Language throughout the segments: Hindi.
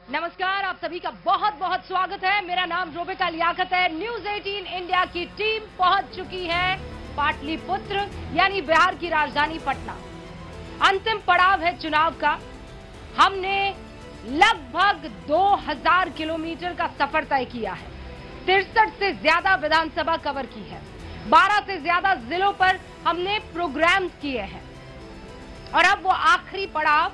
नमस्कार, आप सभी का बहुत बहुत स्वागत है। मेरा नाम रोबिका लियाकत है। न्यूज 18 इंडिया की टीम पहुंच चुकी है पाटलिपुत्र यानी बिहार की राजधानी पटना। अंतिम पड़ाव है चुनाव का। हमने लगभग 2000 किलोमीटर का सफर तय किया है। 63 से ज्यादा विधानसभा कवर की है। 12 से ज्यादा जिलों पर हमने प्रोग्राम्स किए हैं और अब वो आखिरी पड़ाव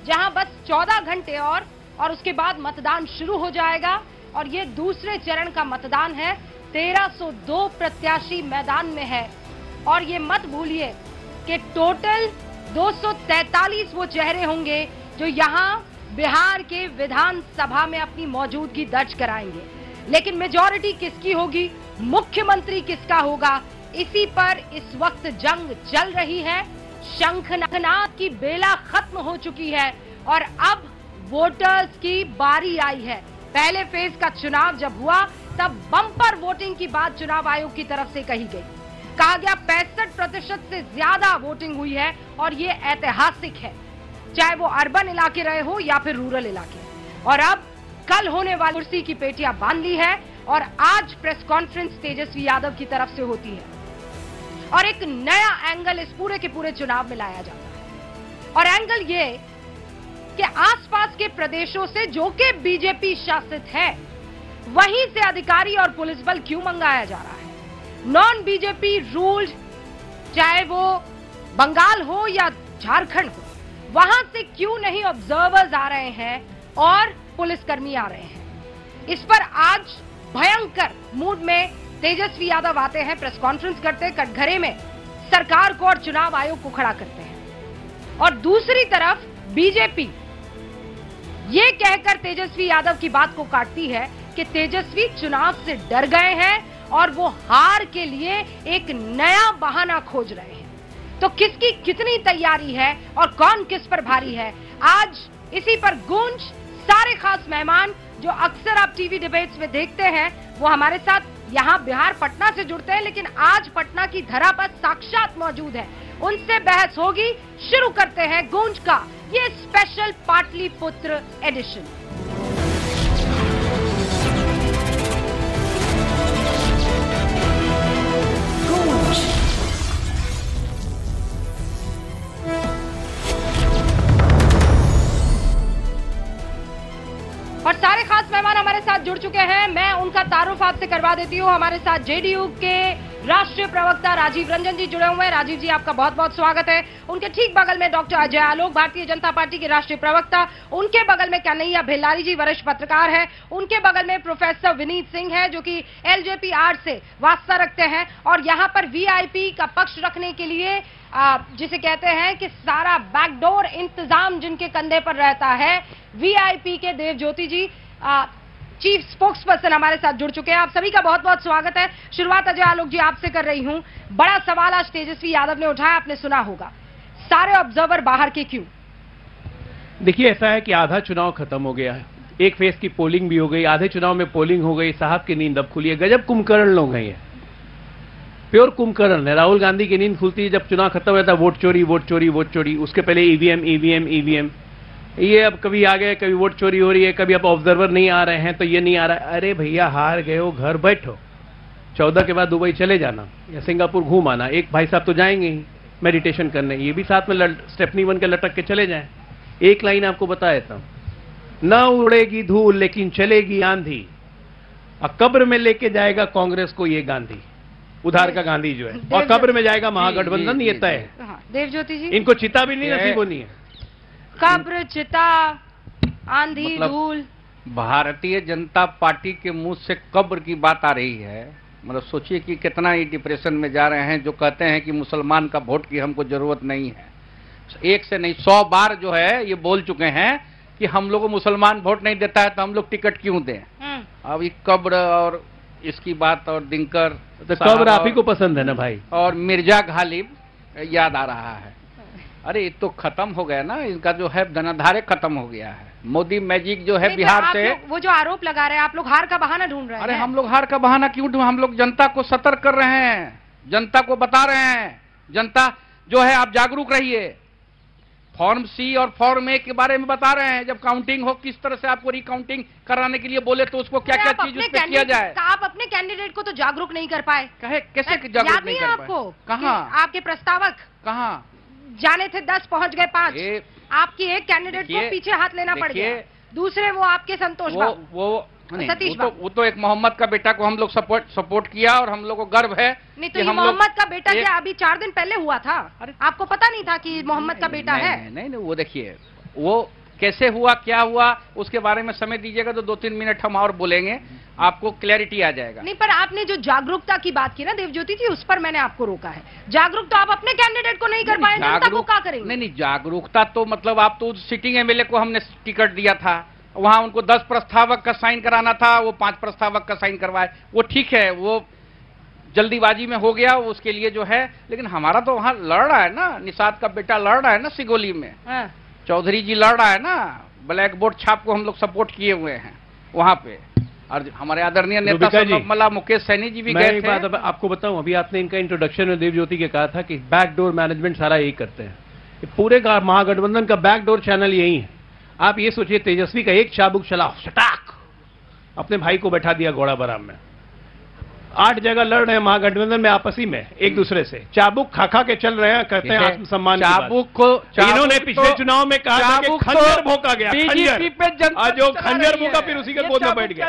जहां बस 14 घंटे और उसके बाद मतदान शुरू हो जाएगा और ये दूसरे चरण का मतदान है। 1302 प्रत्याशी मैदान में है और ये मत भूलिए कि टोटल 243 वो चेहरे होंगे जो यहां बिहार के विधानसभा में अपनी मौजूदगी दर्ज कराएंगे। लेकिन मेजॉरिटी किसकी होगी, मुख्यमंत्री किसका होगा, इसी पर इस वक्त जंग चल रही है। शंखनाद की बेला खत्म हो चुकी है और अब वोटर्स की बारी आई है। पहले फेज का चुनाव जब हुआ तब बम्पर वोटिंग की बात चुनाव आयोग की तरफ से कही गई। कहा गया 65% से ज्यादा वोटिंग हुई है और ये ऐतिहासिक है, चाहे वो अर्बन इलाके रहे हो या फिर रूरल इलाके। और अब कल होने वाली कुर्सी की पेटियां बांध ली है और आज प्रेस कॉन्फ्रेंस तेजस्वी यादव की तरफ से होती है और एक नया एंगल इस पूरे के पूरे चुनाव में लाया जाता है। और एंगल ये कि आसपास के प्रदेशों से जो कि बीजेपी शासित है वहीं से अधिकारी और पुलिस बल क्यों मंगाया जा रहा है। नॉन बीजेपी रूल्ड, चाहे वो बंगाल हो या झारखंड हो, वहां से क्यों नहीं ऑब्जर्वर्स आ रहे हैं और पुलिसकर्मी आ रहे हैं। इस पर आज भयंकर मूड में तेजस्वी यादव आते हैं, प्रेस कॉन्फ्रेंस करते हैं, कटघरे में सरकार को और चुनाव आयोग को खड़ा करते हैं। और दूसरी तरफ बीजेपी ये कहकर तेजस्वी यादव की बात को काटती है कि तेजस्वी चुनाव से डर गए हैं और वो हार के लिए एक नया बहाना खोज रहे हैं। तो किसकी कितनी तैयारी है और कौन किस पर भारी है, आज इसी पर गूंज सारे खास मेहमान जो अक्सर आप टीवी डिबेट्स में देखते हैं वो हमारे साथ यहाँ बिहार पटना से जुड़ते हैं, लेकिन आज पटना की धरा पर साक्षात मौजूद है। उनसे बहस होगी। शुरू करते हैं गूंज का ये स्पेशल पाटलिपुत्र एडिशन। और सारे खास मेहमान हमारे साथ जुड़ चुके हैं। मैं उनका तारुफ आपसे करवा देती हूँ। हमारे साथ जेडीयू के राष्ट्रीय प्रवक्ता राजीव रंजन जी जुड़े हुए हैं। राजीव जी, आपका बहुत बहुत स्वागत है। उनके ठीक बगल में डॉक्टर अजय आलोक, भारतीय जनता पार्टी के राष्ट्रीय प्रवक्ता। उनके बगल में कन्हैया भेलारी जी, वरिष्ठ पत्रकार हैं। उनके बगल में प्रोफेसर विनीत सिंह है जो कि एलजेपी से वास्ता रखते हैं और यहाँ पर वीआईपी का पक्ष रखने के लिए जिसे कहते हैं कि सारा बैकडोर इंतजाम जिनके कंधे पर रहता है, वीआईपी के देवज्योति जी चीफ स्पोक्स पर्सन हमारे साथ जुड़ चुके हैं। आप सभी का बहुत बहुत स्वागत है। शुरुआत अजय आलोक जी आपसे कर रही हूं। बड़ा सवाल आज तेजस्वी यादव ने उठाया, आपने सुना होगा, सारे ऑब्जर्वर बाहर के क्यों? देखिए, ऐसा है कि आधा चुनाव खत्म हो गया है, एक फेज की पोलिंग भी हो गई, आधे चुनाव में पोलिंग हो गई, साहब की नींद अब खुली है। गजब कुंभकर्ण लोग हैं, ये प्योर कुंभकर्ण है। राहुल गांधी की नींद खुलती है जब चुनाव खत्म होता है, वोट चोरी वोट चोरी वोट चोरी। उसके पहले ईवीएम। ये अब कभी आ गए, कभी वोट चोरी हो रही है, कभी अब ऑब्जर्वर नहीं आ रहे हैं तो ये नहीं आ रहा है। अरे भैया, हार गए हो, घर बैठो, 14 के बाद दुबई चले जाना या सिंगापुर घूम आना। एक भाई साहब तो जाएंगे ही मेडिटेशन करने, ये भी साथ में स्टेपनी बन के लटक के चले जाएं। एक लाइन आपको बता देता हूं, न उड़ेगी धूल लेकिन चलेगी आंधी, और कब्र में लेके जाएगा कांग्रेस को ये गांधी, उधार का गांधी जो है, और कब्र में जाएगा महागठबंधन, ये तय है। देवज्योति जी, इनको चिता भी नहीं नसीब होनी है। कब्र, चिता, आंधी, धूल, भारतीय जनता पार्टी के मुंह से कब्र की बात आ रही है। मतलब सोचिए कि कितना ही डिप्रेशन में जा रहे हैं जो कहते हैं कि मुसलमान का वोट की हमको जरूरत नहीं है। एक से नहीं 100 बार जो है ये बोल चुके हैं कि हम लोग को मुसलमान वोट नहीं देता है तो हम लोग टिकट क्यों दें। अब ये कब्र और इसकी बात और दिनकर, तो कब्र आप ही को पसंद है ना भाई, और मिर्जा गालिब याद आ रहा है। अरे ये तो खत्म हो गया ना, इनका जो है धनाधारे खत्म हो गया है। मोदी मैजिक जो है बिहार से, वो जो आरोप लगा रहे हैं, आप लोग हार का बहाना ढूंढ रहे हैं। अरे हम लोग हार का बहाना क्यों ढूंढ, हम लोग जनता को सतर्क कर रहे हैं, जनता को बता रहे हैं, जनता जो है आप जागरूक रहिए। फॉर्म सी और फॉर्म ए के बारे में बता रहे हैं। जब काउंटिंग हो, किस तरह से आपको रिकाउंटिंग कराने के लिए बोले तो उसको क्या क्या चीज उस पर किया जाए। आप अपने कैंडिडेट को तो जागरूक नहीं कर पाए। कैसे जागरूक नहीं कर पाए? आपको कहाँ? आपके प्रस्तावक कहाँ जाने थे 10, पहुंच गए 5। आपकी एक कैंडिडेट को पीछे हाथ लेना पड़ गया, दूसरे वो आपके संतोष बाबू, सतीश बाबू। वो तो एक मोहम्मद का बेटा को हम लोग सपोर्ट किया और हम लोग को गर्व है। नहीं तो ये मोहम्मद का बेटा क्या अभी 4 दिन पहले हुआ था? आपको पता नहीं था कि मोहम्मद का बेटा है? नहीं, वो देखिए वो कैसे हुआ, क्या हुआ, उसके बारे में समय दीजिएगा तो 2-3 मिनट हम और बोलेंगे, आपको क्लैरिटी आ जाएगा। नहीं, पर आपने जो जागरूकता की बात की ना देवज्योति जी, उस पर मैंने आपको रोका है। जागरूक तो आप अपने कैंडिडेट को नहीं कर पाए, जनता को क्या करेंगे? नहीं, जागरूकता तो मतलब आप तो सिटिंग एमएलए को हमने टिकट दिया था, वहां उनको 10 प्रस्तावक का साइन कराना था, वो 5 प्रस्तावक का साइन करवाए। वो ठीक है, वो जल्दीबाजी में हो गया, उसके लिए जो है। लेकिन हमारा तो वहां लड़ रहा है ना, निषाद का बेटा लड़ रहा है ना सिगोली में, चौधरी जी लड़ रहा है ना, ब्लैक बोर्ड छाप को हम लोग सपोर्ट किए हुए हैं वहां पे। और हमारे आदरणीय नेता मला मुकेश सैनी जी भी गए थे। एक बात आपको बताऊं, अभी आपने इनका इंट्रोडक्शन में देवज्योति के कहा था कि बैकडोर मैनेजमेंट सारा यही करते हैं। पूरे महागठबंधन का बैकडोर चैनल यही है। आप ये सोचिए, तेजस्वी का एक चाबुक चला, सटाक अपने भाई को बैठा दिया घोड़ा बराम में। 8 जगह लड़ रहे हैं महागठबंधन में आपसी में एक दूसरे से, चाबुक खा के चल रहे हैं, कहते हैं आत्मसम्मान। चाबुक को इन्होंने पिछले चुनाव में कहा था कि खंजर भोंका गया, बीजेपी पे जनता जो खंजर भोंका फिर उसी के गोद में बैठ गया।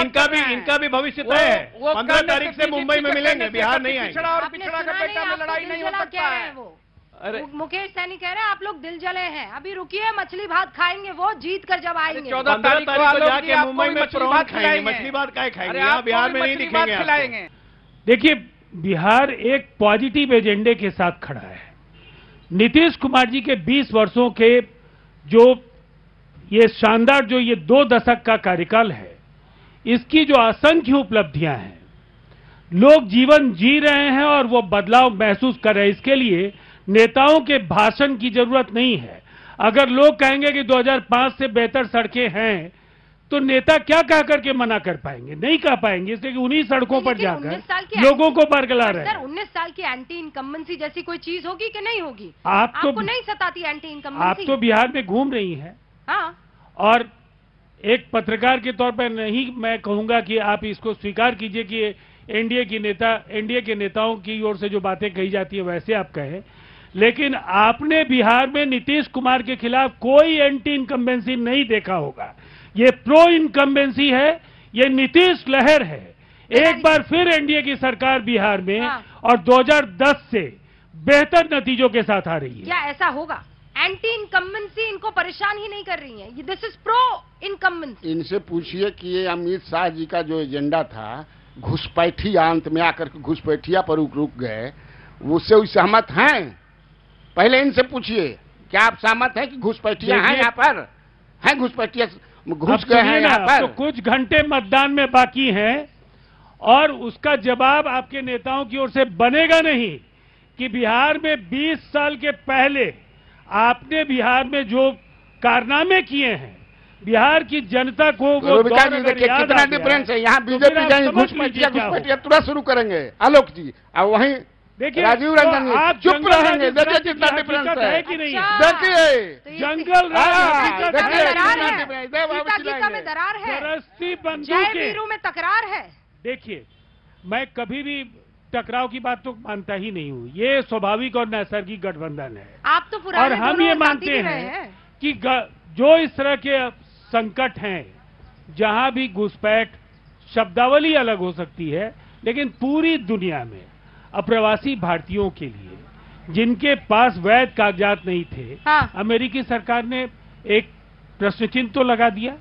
इनका भी भविष्य तय है। 15 तारीख से मुंबई में मिलेंगे, बिहार नहीं आएंगे। पिछड़ा का बेटा में लड़ाई नहीं हो सकता है। अरे मुकेश सैनी कह रहे हैं आप लोग दिल जले हैं, अभी रुकिए, मछली भात खाएंगे वो जीत कर जब आएंगे। 14 तारीख को जाके मुंबई में प्रॉन खाएंगे, मछली भात क्या खाएंगे? यहाँ बिहार में नहीं दिखेंगे। देखिए, बिहार एक पॉजिटिव एजेंडे के साथ खड़ा है। नीतीश कुमार जी के 20 वर्षों के जो ये शानदार जो ये 2 दशक का कार्यकाल है, इसकी जो असंख्य उपलब्धियां हैं, लोग जीवन जी रहे हैं और वो बदलाव महसूस कर रहे हैं। इसके लिए नेताओं के भाषण की जरूरत नहीं है। अगर लोग कहेंगे कि 2005 से बेहतर सड़कें हैं, तो नेता क्या कह करके मना कर पाएंगे? नहीं कह पाएंगे, इसलिए कि उन्हीं सड़कों पर जाकर लोगों को बरगला रहे हैं। 19 साल की एंटी इनकम्बेंसी जैसी कोई चीज होगी कि नहीं होगी? आपको नहीं सताती एंटी इनकम्बेंसी? आप तो बिहार में घूम रही हैं। हाँ। और एक पत्रकार के तौर पर नहीं, मैं कहूंगा कि आप इसको स्वीकार कीजिए कि एनडीए के नेताओं की ओर से जो बातें कही जाती है वैसे आप कहें, लेकिन आपने बिहार में नीतीश कुमार के खिलाफ कोई एंटी इनकम्बेंसी नहीं देखा होगा। ये प्रो इनकम्बेंसी है, ये नीतीश लहर है। एक बार फिर एनडीए की सरकार बिहार में और 2010 से बेहतर नतीजों के साथ आ रही है। क्या ऐसा होगा? एंटी इनकम्बेंसी इनको परेशान ही नहीं कर रही है, दिस इज प्रो इनकम्बेंसी। इनसे पूछिए कि ये अमित शाह जी का जो एजेंडा था, घुसपैठिया, अंत में आकर के घुसपैठिया पर रुक गए, उससे सहमत हैं? पहले इनसे पूछिए, क्या आप सहमत हैं कि घुसपैठिया हैं यहाँ पर? हैं घुसपैठिया घुस गए हैं यहाँ पर? तो कुछ घंटे मतदान में बाकी हैं और उसका जवाब आपके नेताओं की ओर से बनेगा नहीं कि बिहार में 20 साल के पहले आपने बिहार में जो कारनामे किए हैं, बिहार की जनता को वो कितना डिफरेंस है। यहाँ बीजेपी जाएंगे, घुसपैठिया तुरंत शुरू करेंगे आलोक जी, और वहीं देखिए राजीव रंजन जी चुप रहेंगे। देखिए कितना डिफरेंस है कि नहीं? देखिए जंगल में दरार है, बंदूकें में तकरार है। देखिए, मैं कभी भी टकराव की बात तो मानता ही नहीं हूँ। ये स्वाभाविक और नैसर्गिक गठबंधन है। आप तो पुराने और हम ये मानते हैं कि जो इस तरह के संकट हैं, जहां भी घुसपैठ, शब्दावली अलग हो सकती है, लेकिन पूरी दुनिया में अप्रवासी भारतीयों के लिए जिनके पास वैध कागजात नहीं थे, अमेरिकी सरकार ने एक प्रश्न चिन्ह तो लगा दिया।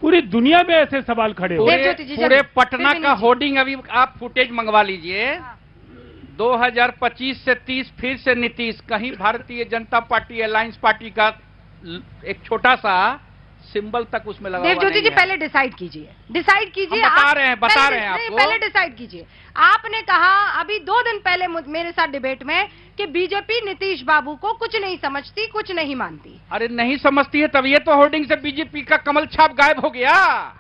पूरी दुनिया में ऐसे सवाल खड़े हो। पूरे पटना का होर्डिंग अभी आप फुटेज मंगवा लीजिए। 2025 से 30 फिर से नीतीश, कहीं Bharatiya Janata party alliance party का एक छोटा सा सिंबल तक उसमें लगा। देवज्योति जी पहले डिसाइड कीजिए, बता रहे हैं आपको। पहले डिसाइड कीजिए। आपने कहा अभी 2 दिन पहले मेरे साथ डिबेट में कि बीजेपी नीतीश बाबू को कुछ नहीं समझती, कुछ नहीं मानती। अरे नहीं समझती है, तब ये तो होर्डिंग से बीजेपी का कमल छाप गायब हो गया।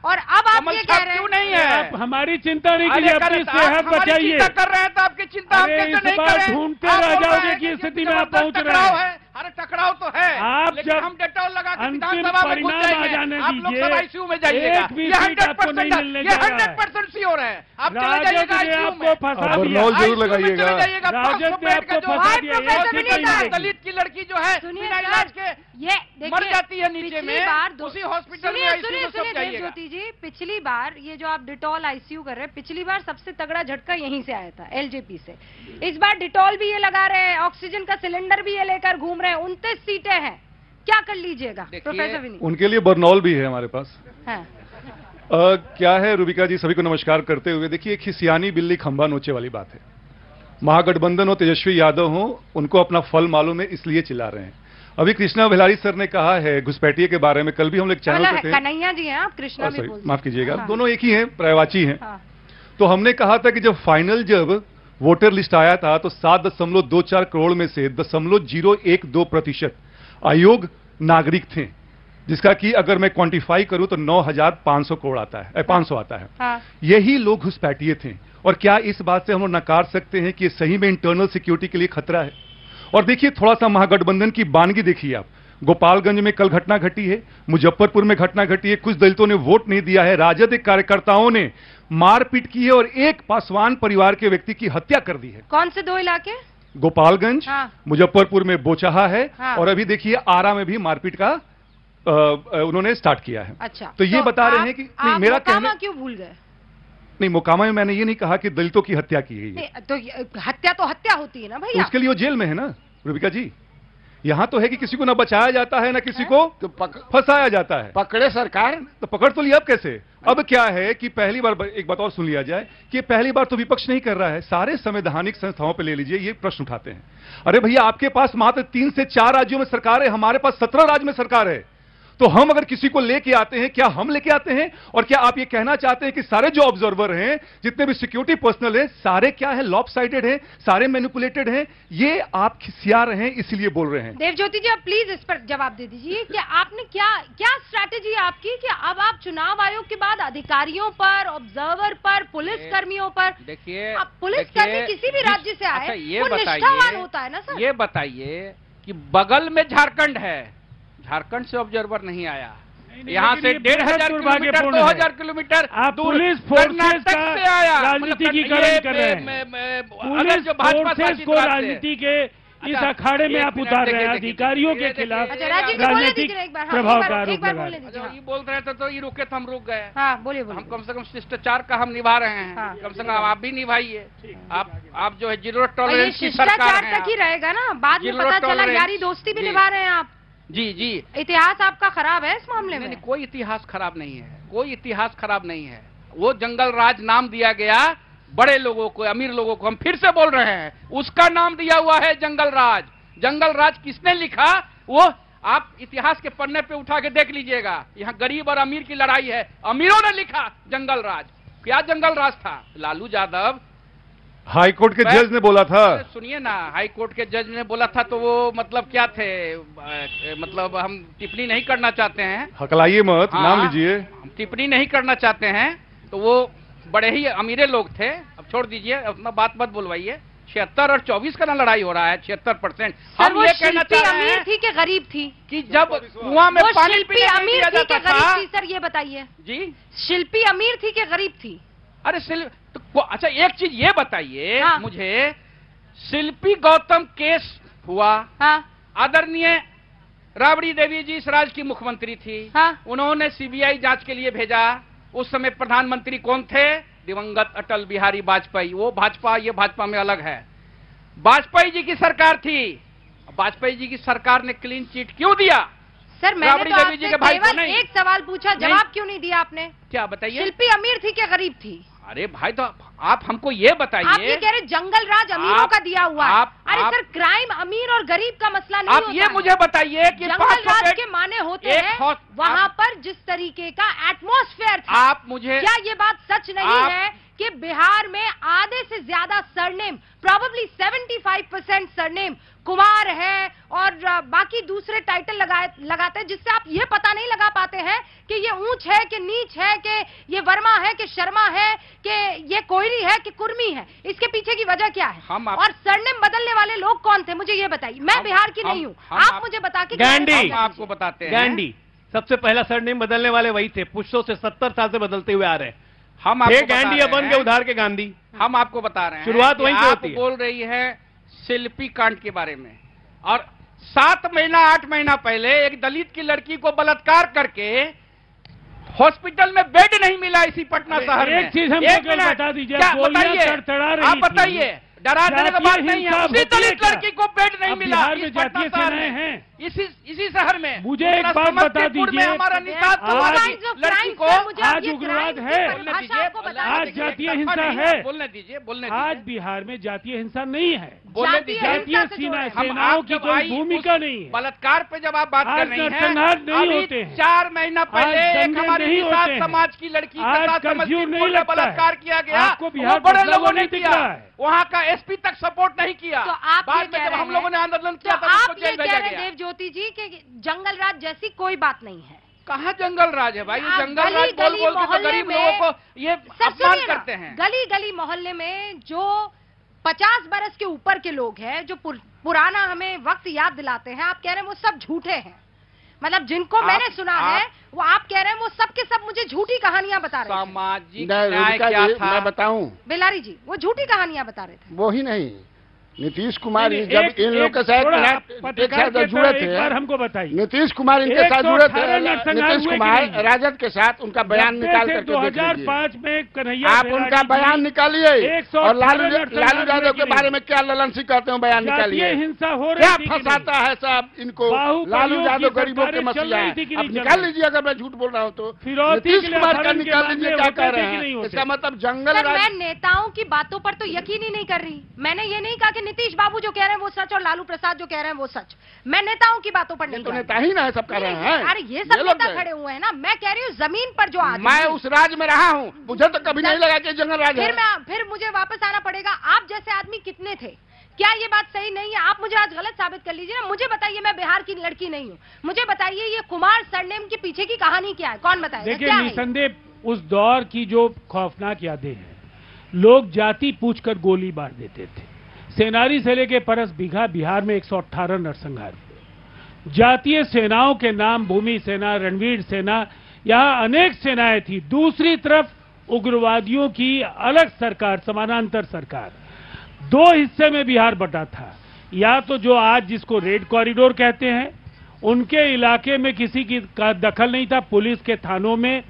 और अब आप ये कह रहे हैं क्यों नहीं है? आप हमारी चिंता नहीं कीजिए, अपनी सेहत बचाइए। कर रहे हैं तो आपकी चिंता हम कैसे नहीं करें? ढूंढते रह जाओगे की स्थिति में आप पहुंच रहे हैं। अरे टकराव तो है, आप लेकिन जब हम डेटॉल लगा के अंतिम विधानसभा में घुस परिणाम आ जाएंगे, जाने आप लोग सब दीजिए, आईसीयू में जाइएगा। एक भी ये सीट आपको नहीं 100% मिलने ये जा रहा है। 100% श्योर है। आप चले राजद जाइएगा ने आईसीयू आपको में, फंसा अब दिया। बरनौल जरूर आईसीयू में लगाइएगा। चले जाइएगा। राजद 500 ने बेड का आपको जो फंसा है, दिया, प्रोफेसर जो विनीत दलित सर। दलित की लड़की जो है सुनिए बिना सर, इलाज के ये देखिए, मर जाती है नीचे पिछली में, बार उसी हॉस्पिटल में सुनिए आईसीयू सुनिए में सब सुनिए देव जाइएगा। ज्योति जी, पिछली बार ये जो आप डिटॉल आईसीयू कर रहे हैं, पिछली बार सबसे तगड़ा झटका यहीं से आया था, एलजेपी से। इस बार डिटॉल भी ये लगा रहे हैं, ऑक्सीजन का सिलेंडर भी ये लेकर घूम रहे हैं। 29 सीटें हैं, क्या कर लीजिएगा प्रोफेसर विनीत? उनके लिए बरनौल भी है हमारे पास। हाँ। क्या है रूबिका जी, सभी को नमस्कार करते हुए, देखिए एक खिसियानी बिल्ली खंबा नोचे वाली बात है। महागठबंधन हो, तेजस्वी यादव हो, उनको अपना फल मालूम है, इसलिए चिल्ला रहे हैं। अभी कृष्णा भिलारी सर ने कहा है घुसपैठिए के बारे में, कल भी हम लोग चैनल पे थे। कन्हैया जी हैं आप, कृष्णा भी बोलते हैं। माफ कीजिएगा, हाँ। दोनों एक ही हैं, पर्यायवाची हैं। हाँ। तो हमने कहा था कि जब वोटर लिस्ट आया था तो 7.24 करोड़ में से 0.012% अयोग्य नागरिक थे, जिसका कि अगर मैं क्वांटिफाई करूं तो 9,500 करोड़ आता है, 500 आता है। हाँ। यही लोग घुसपैठिए थे। और क्या इस बात से हम लोग नकार सकते हैं कि ये सही में इंटरनल सिक्योरिटी के लिए खतरा है? और देखिए थोड़ा सा महागठबंधन की बानगी देखिए आप। गोपालगंज में कल घटना घटी है, मुजफ्फरपुर में घटना घटी है, कुछ दलितों ने वोट नहीं दिया है, राजद के कार्यकर्ताओं ने मारपीट की है और एक पासवान परिवार के व्यक्ति की हत्या कर दी है। कौन से 2 इलाके? गोपालगंज, हाँ। मुजफ्फरपुर में बोचहा है, हाँ। और अभी देखिए आरा में भी मारपीट का उन्होंने स्टार्ट किया है। अच्छा, तो ये बता रहे हैं कि नहीं, मेरा कहना क्यों भूल गए? नहीं, मोकामा में मैंने ये नहीं कहा कि दलितों की हत्या की गई है। तो हत्या तो हत्या होती है ना तो भैया। उसके लिए वो जेल में है ना रूबिका जी। यहाँ तो है कि किसी को ना बचाया जाता है ना किसी को तो फंसाया जाता है। पकड़े सरकार। तो पकड़ तो लिया, अब कैसे? अब क्या है कि पहली बार, एक बात और सुन लिया जाए कि पहली बार तो विपक्ष नहीं कर रहा है, सारे संवैधानिक संस्थाओं पे ले लीजिए, ये प्रश्न उठाते हैं। अरे भैया, आपके पास मात्र 3 से 4 राज्यों में सरकार है, हमारे पास 17 राज्य में सरकार है। तो हम अगर किसी को लेके आते हैं, क्या हम लेके आते हैं? और क्या आप ये कहना चाहते हैं कि सारे जो ऑब्जर्वर हैं, जितने भी सिक्योरिटी पर्सनल हैं, सारे क्या है, लॉपसाइडेड हैं, सारे मैनिपुलेटेड हैं? ये आप खिसिया रहे हैं, इसलिए बोल रहे हैं। देवज्योति जी, आप प्लीज इस पर जवाब दे दीजिए कि आपने क्या स्ट्रैटेजी आपकी कि अब आप चुनाव आयोग के बाद अधिकारियों पर, ऑब्जर्वर पर, पुलिस कर्मियों पर, देखिए पुलिसकर्मी किसी भी राज्य से आए, अच्छा, ये वो निष्ठावान होता है ना सर? ये बताइए कि बगल में झारखंड है, झारखंड से ऑब्जर्वर नहीं आया, यहाँ से 1,500 किलोमीटर, 2,000 किलोमीटर आप पुलिस फोर्सेस का से आया, राजनीतिकीकरण कर रहे हैं। पुलिस फोर्सेस को राजनीति के इस अखाड़े में आप उतार रहे हैं, अधिकारियों के खिलाफ राजनीतिक प्रभाव का आरोप लगा रहे हैं। ये बोल रहे थे तो ये रुके तो हम रुक गए। हाँ, बोलिए हम कम से कम शिष्टाचार का हम निभा रहे हैं। हाँ। कम से कम आप भी निभाइए। आप जो है 0 टॉलरेंस की शिष्टाचार सरकार है। तक ही रहेगा ना, बाद में Zero पता चला tolerance। यारी दोस्ती भी जी। निभा रहे हैं आप। जी। इतिहास आपका खराब है इस मामले में? नहीं, कोई इतिहास खराब नहीं है, कोई इतिहास खराब नहीं है। वो जंगल राज नाम दिया गया बड़े लोगों को, अमीर लोगों को, हम फिर से बोल रहे हैं, उसका नाम दिया हुआ है जंगल राज। जंगल राज किसने लिखा, वो आप इतिहास के पन्ने पे उठा के देख लीजिएगा। यहाँ गरीब और अमीर की लड़ाई है, अमीरों ने लिखा जंगल राज। क्या जंगल राज था? लालू यादव हाई कोर्ट के जज ने बोला था। सुनिए ना, हाई कोर्ट के जज ने बोला था, तो वो मतलब क्या थे, मतलब हम टिप्पणी नहीं करना चाहते हैं। हकलाइए मत, नाम लीजिए। हम टिप्पणी नहीं करना चाहते हैं। तो वो बड़े ही अमीरे लोग थे। अब छोड़ दीजिए, अपना बात मत बोलवाइए। 76 और 24 का ना लड़ाई हो रहा है, 76%। हम ये कहना चाह रहे अमीर हैं थी कि गरीब थी कि जब कुआं में पानी पीने नहीं अमीर दिया थी कि जाता गरीब था। थी? सर ये बताइए जी, शिल्पी अमीर थी कि गरीब थी? अरे तो अच्छा एक चीज ये बताइए हाँ। मुझे, शिल्पी गौतम केस हुआ, हाँ आदरणीय राबड़ी देवी जी इस राज्य की मुख्यमंत्री थी, हाँ। उन्होंने सीबीआई जांच के लिए भेजा। उस समय प्रधानमंत्री कौन थे? दिवंगत अटल बिहारी वाजपेयी। वो भाजपा, ये भाजपा में अलग है। वाजपेयी जी की सरकार थी। वाजपेयी जी की सरकार ने क्लीन चिट क्यों दिया? सर मैंने राबड़ी तो देवी जी आपसे के भाई को केवल नहीं। एक सवाल पूछा, जवाब क्यों नहीं दिया आपने? क्या बताइए? शिल्पी अमीर थी कि गरीब थी? अरे भाई, तो आप हमको ये आप ये बताइए। कह रहे जंगल राज अमीरों का दिया हुआ है। अरे आप- सर, क्राइम अमीर और गरीब का मसला नहीं आप होता ये है। मुझे बताइए कि जंगल 500 राज बेड के माने होते एक हैं हॉस- वहां पर जिस तरीके का एटमॉस्फेयर था। आप मुझे क्या ये बात सच नहीं आप- है कि बिहार में आधे से ज्यादा सरनेम, प्रोबेबली 75% सरनेम कुमार है और बाकी दूसरे टाइटल लगाते हैं, जिससे आप ये पता नहीं लगा पाते हैं कि ये ऊंच है कि नीच है, कि ये वर्मा है कि शर्मा है, कि ये कोयली है कि कुर्मी है, इसके पीछे की वजह क्या है? और सरनेम बदलने वाले लोग कौन थे, मुझे ये बताइए। मैं बिहार की नहीं हूँ, आप मुझे बता के गांधी, आपको बताते हैं। गांधी सबसे पहला सरनेम बदलने वाले वही थे, पुष्पों से 70 साल से बदलते हुए आ रहे हैं। हम आपको गांधी बन के उधार के गांधी, हम आपको बता रहे हैं शुरुआत वहीं से होती है। बोल रही है शिल्पी कांड के बारे में, और 7 महीना 8 महीना पहले एक दलित की लड़की को बलात्कार करके हॉस्पिटल में बेड नहीं मिला इसी पटना शहर में। एक चीज हमको बता दीजिए, आप बताइए, डरा देने की बात नहीं है। उसी दलित लड़की को बेड नहीं मिला इस पटना शहर में, इसी शहर में। मुझे एक बात बता दीजिए, हमारा निषाद लड़की को आज उग्रवाद है, आज जातीय हिंसा है, बोलने दीजिए। आज बिहार में जातीय हिंसा नहीं है, बोलने दीजिए। जातीय सेनाओं की कोई भूमिका नहीं है। बलात्कार पे जब आप बात कर रही हैं, नहीं होते हैं। 4 महीना पहले एक हमारे निषाद समाज की लड़की के साथ बलात्कार किया गया, आपको बिहार बड़े लोगों ने दिख किया, रहा है। वहाँ का एसपी तक सपोर्ट नहीं किया। बाद में जब हम लोगों ने आंदोलन किया तो आप ये कह रहे हैं देवज्योति जी कि जंगल राज जैसी कोई बात नहीं है? कहाँ जंगल राज है भाई? जंगल राज बोल बोल के तो गरीब लोगों को ये अपमान करते हैं। गली गली मोहल्ले में जो 50 बरस के ऊपर के लोग हैं, जो पुराना हमें वक्त याद दिलाते हैं, आप कह रहे हैं वो सब झूठे हैं। मतलब जिनको मैंने सुना है वो आप कह रहे हैं वो सब के सब मुझे झूठी कहानियां बता रहे हैं। सामाजिक न्याय क्या था? मैं बताऊं बेलारी जी, वो झूठी कहानियां बता रहे थे। वो ही नहीं, नीतीश कुमार जब इन लोग के साथ जुड़े थे, हमको बताइए, नीतीश कुमार इनके साथ जुड़े थे, नीतीश कुमार राजद के साथ उनका बयान निकाल करके 2005 में कन्हैया, आप उनका बयान निकालिए और लालू यादव के बारे में क्या ललन सिंह कहते हैं बयान निकालिए। हिंसा हो क्या रही फंसाता है सब इनको लालू यादव, गरीबों के मसीहा है। अब निकाल लीजिए, अगर मैं झूठ बोल रहा हूँ तो नीतीश कुमार का निकाल लीजिए, क्या कह रहे हैं? इसका मतलब जंगल राज। मैं नेताओं की बातों पर तो यकीन ही नहीं कर रही। मैंने ये नहीं कहा कि नीतीश बाबू जो कह रहे हैं वो सच और लालू प्रसाद जो कह रहे हैं वो सच। मैं नेताओं की बातों पर नहीं, तो नेता ही ना है, सब कर रहे हैं। अरे ये सब नेता खड़े हुए हैं ना, मैं कह रही हूँ जमीन पर जो आदमी। मैं उस राज में रहा हूँ, मुझे तो कभी नहीं लगा कि जंगल राज है। फिर मुझे वापस आना पड़ेगा। आप जैसे आदमी कितने थे? क्या ये बात सही नहीं है? आप मुझे आज गलत साबित कर लीजिए ना। मुझे बताइए, मैं बिहार की लड़की नहीं हूँ, मुझे बताइए ये कुमार सरनेम के पीछे की कहानी क्या है? कौन बताएगा? देखिए निसंदेह उस दौर की जो खौफनाक यादें हैं, लोग जाति पूछकर गोली मार देते थे। सेनारी से लेके परस बीघा बिहार में 118 नरसंहार हुए। जातीय सेनाओं के नाम भूमि सेना, रणवीर सेना, यहाँ अनेक सेनाएं थी। दूसरी तरफ उग्रवादियों की अलग सरकार, समानांतर सरकार। 2 हिस्से में बिहार बटा था। या तो जो आज जिसको रेड कॉरिडोर कहते हैं, उनके इलाके में किसी की का दखल नहीं था। पुलिस के थानों में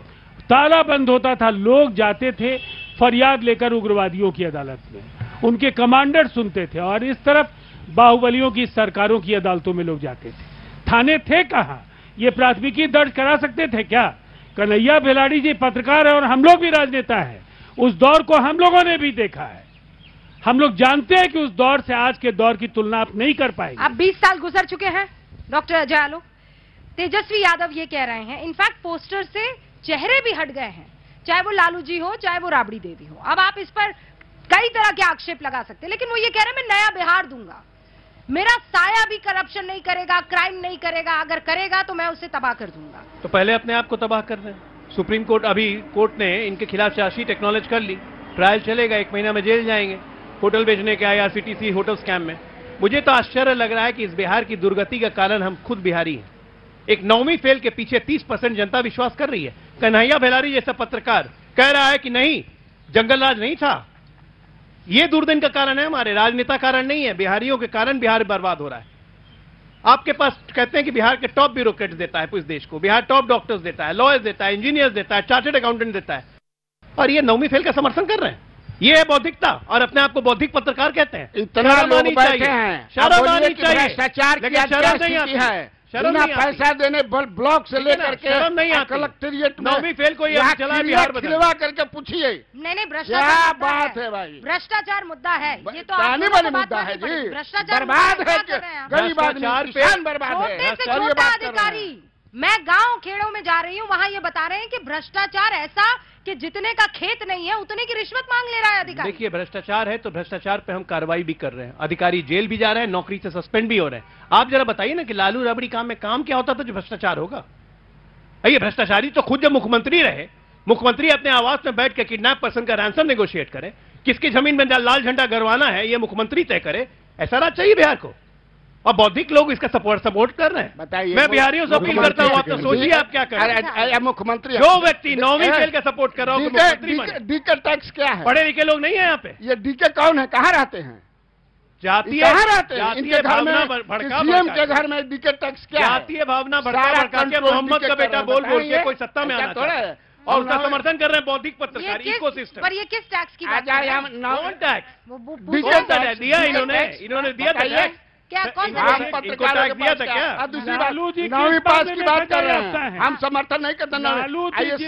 ताला बंद होता था, लोग जाते थे फरियाद लेकर उग्रवादियों की अदालत में, उनके कमांडर सुनते थे। और इस तरफ बाहुबलियों की सरकारों की अदालतों में लोग जाते थे। थाने थे कहां? ये प्राथमिकी दर्ज करा सकते थे क्या? कन्हैया बेलाड़ी जी पत्रकार है और हम लोग भी राजनेता है। उस दौर को हम लोगों ने भी देखा है। हम लोग जानते हैं कि उस दौर से आज के दौर की तुलना आप नहीं कर पाएंगे। अब 20 साल गुजर चुके हैं। डॉक्टर अजय आलोक, तेजस्वी यादव ये कह रहे हैं, इनफैक्ट पोस्टर से चेहरे भी हट गए हैं, चाहे वो लालू जी हो चाहे वो राबड़ी देवी हो। अब आप इस पर कई तरह के आक्षेप लगा सकते हैं, लेकिन वो ये कह रहे हैं मैं नया बिहार दूंगा, मेरा साया भी करप्शन नहीं करेगा, क्राइम नहीं करेगा, अगर करेगा तो मैं उसे तबाह कर दूंगा। तो पहले अपने आप को तबाह कर दें। सुप्रीम कोर्ट, अभी कोर्ट ने इनके खिलाफ चार्जशीट एक्नॉलेज कर ली, ट्रायल चलेगा, 1 महीना में जेल जाएंगे होटल बेचने के IRCTC होटल स्कैम में। मुझे तो आश्चर्य लग रहा है कि इस बिहार की दुर्गति का कारण हम खुद बिहारी हैं। एक 9वीं फेल के पीछे 30% जनता विश्वास कर रही है। कन्हैया बेलारी जैसा पत्रकार कह रहा है कि नहीं, जंगल राज नहीं था। ये दुर्दिन का कारण है, हमारे राजनेता कारण नहीं है, बिहारियों के कारण बिहार बर्बाद हो रहा है। आपके पास कहते हैं कि बिहार के टॉप ब्यूरोक्रेट्स देता है इस देश को, बिहार टॉप डॉक्टर्स देता है, लॉयर्स देता है, इंजीनियर्स देता है, चार्टर्ड अकाउंटेंट देता है, और ये 9वीं फेल का समर्थन कर रहे हैं। ये है बौद्धिकता, और अपने आप को बौद्धिक पत्रकार कहते हैं। इतना लोग बैठे हैं, शर्म आनी चाहिए, भ्रष्टाचार की बिना पैसा देने ब्लॉक से लेकर के कलेक्ट्रेट 9वीं फेल को ये चला बिहार खिलवा करके पूछिए। नहीं, भ्रष्टाचार क्या बात है भाई, भ्रष्टाचार मुद्दा है ये तो आने वाली मुद्दा है जी। भ्रष्टाचार बर्बाद है, गरीब आदमी किसान बर्बाद है। छोटा अधिकारी, मैं गांव खेड़ों में जा रही हूँ, वहां ये बता रहे हैं कि भ्रष्टाचार ऐसा कि जितने का खेत नहीं है उतने की रिश्वत मांग ले रहा है अधिकारी। देखिए, भ्रष्टाचार है तो भ्रष्टाचार पे हम कार्रवाई भी कर रहे हैं, अधिकारी जेल भी जा रहे हैं, नौकरी से सस्पेंड भी हो रहे हैं। आप जरा बताइए ना कि लालू रबड़ी काम में काम क्या होता था जो भ्रष्टाचार होगा? ये भ्रष्टाचारी तो खुद जब मुख्यमंत्री रहे, मुख्यमंत्री अपने आवास में बैठ के किडनैप पर्सन का रैंसम नेगोशिएट करे, किसकी जमीन में लाल झंडा गड़वाना है ये मुख्यमंत्री तय करे। ऐसा राज चाहिए बिहार को, और बौद्धिक लोग इसका सपोर्ट कर रहे हैं। बताइए, मैं बिहारियों से अपील करता हूं, आप तो सोचिए आप क्या कर रहे हैं। मुख्यमंत्री जो व्यक्ति 9वीं फेल का सपोर्ट कर रहा हो डीके टैक्स क्या है? पढ़े लिखे लोग नहीं है यहाँ पे। ये डीके कौन है, कहाँ रहते हैं? जातीय भावना भड़का सीएम के घर में डीके टैक्स क्या है? जातीय भावना भड़का के मोहम्मद का बेटा बोल के कोई सत्ता में आना चाहता है और उसका समर्थन कर रहे हैं बौद्धिक पत्रकार इकोसिस्टम। पर ये किस टैक्स की बात है? टैक्स दिया इन्होंने दिया था टैक्स। क्या कौन हम पत्रकारों दिया था क्या? दूसरी बात, 9वीं पास की बात कर रहे हैं, हम समर्थन नहीं करते।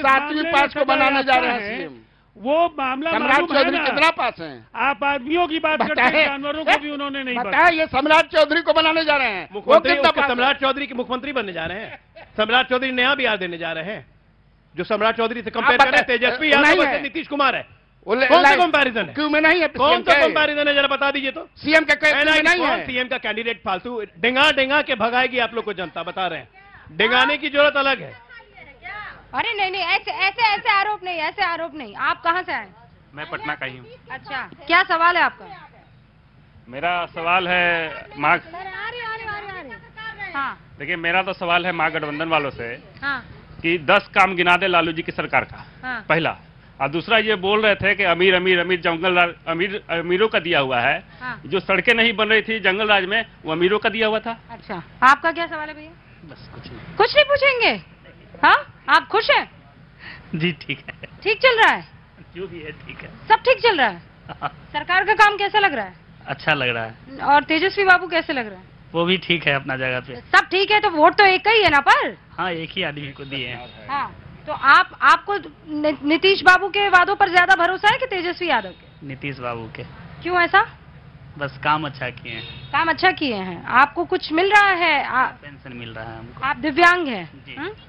7वीं पास को बनाने जा रहे हैं सीएम। वो मामला सम्राट चौधरी कितना पास हैं? आप आदमियों की बात करते हैं, जानवरों को भी उन्होंने नहीं बताया। ये सम्राट चौधरी को बनाने जा रहे हैं, सम्राट चौधरी के मुख्यमंत्री बनने जा रहे हैं। सम्राट चौधरी नया बिहार देने जा रहे हैं। जो सम्राट चौधरी से कंपेयर करें, तेजस्वी यादव से नीतीश कुमार है। कौन सा कंपैरिजन है? क्यों में नहीं है? कौन सा कंपैरिजन है, जरा बता दीजिए तो। सीएम का नहीं है। सीएम का कैंडिडेट फालतू डेंगा के भगाएगी आप लोग को जनता, बता रहे हैं। डेंगाने की जरूरत अलग है। अरे नहीं, ऐसे आरोप नहीं, ऐसे आरोप नहीं। आप कहाँ से आए? मैं पटना का ही हूँ। अच्छा, क्या सवाल है आपका? मेरा सवाल है हाँ। देखिए, मेरा तो सवाल है महागठबंधन वालों से हाँ। कि 10 काम गिना दे लालू जी की सरकार का। हाँ। पहला। और दूसरा, ये बोल रहे थे कि अमीर जंगल राज अमीरों का दिया हुआ है। हाँ। जो सड़कें नहीं बन रही थी जंगल राज में, वो अमीरों का दिया हुआ था। अच्छा, आपका क्या सवाल है भैया? बस कुछ नहीं पूछेंगे। हाँ, आप खुश हैं? जी ठीक है। ठीक चल रहा है? जो भी है ठीक है, सब ठीक चल रहा है। सरकार का काम कैसा लग रहा है? अच्छा लग रहा है। और तेजस्वी बाबू कैसे लग रहा है? वो भी ठीक है अपना जगह पे। सब ठीक है, तो वोट तो एक ही है ना? पर हाँ, एक ही आदमी को दिए हैं। हाँ, तो आपको नीतीश बाबू के वादों पर ज्यादा भरोसा है कि तेजस्वी यादव के? नीतीश बाबू के। क्यों ऐसा? बस काम अच्छा किए हैं। काम अच्छा किए हैं। आपको कुछ मिल रहा है? पेंशन मिल रहा है हमको। आप दिव्यांग हैं?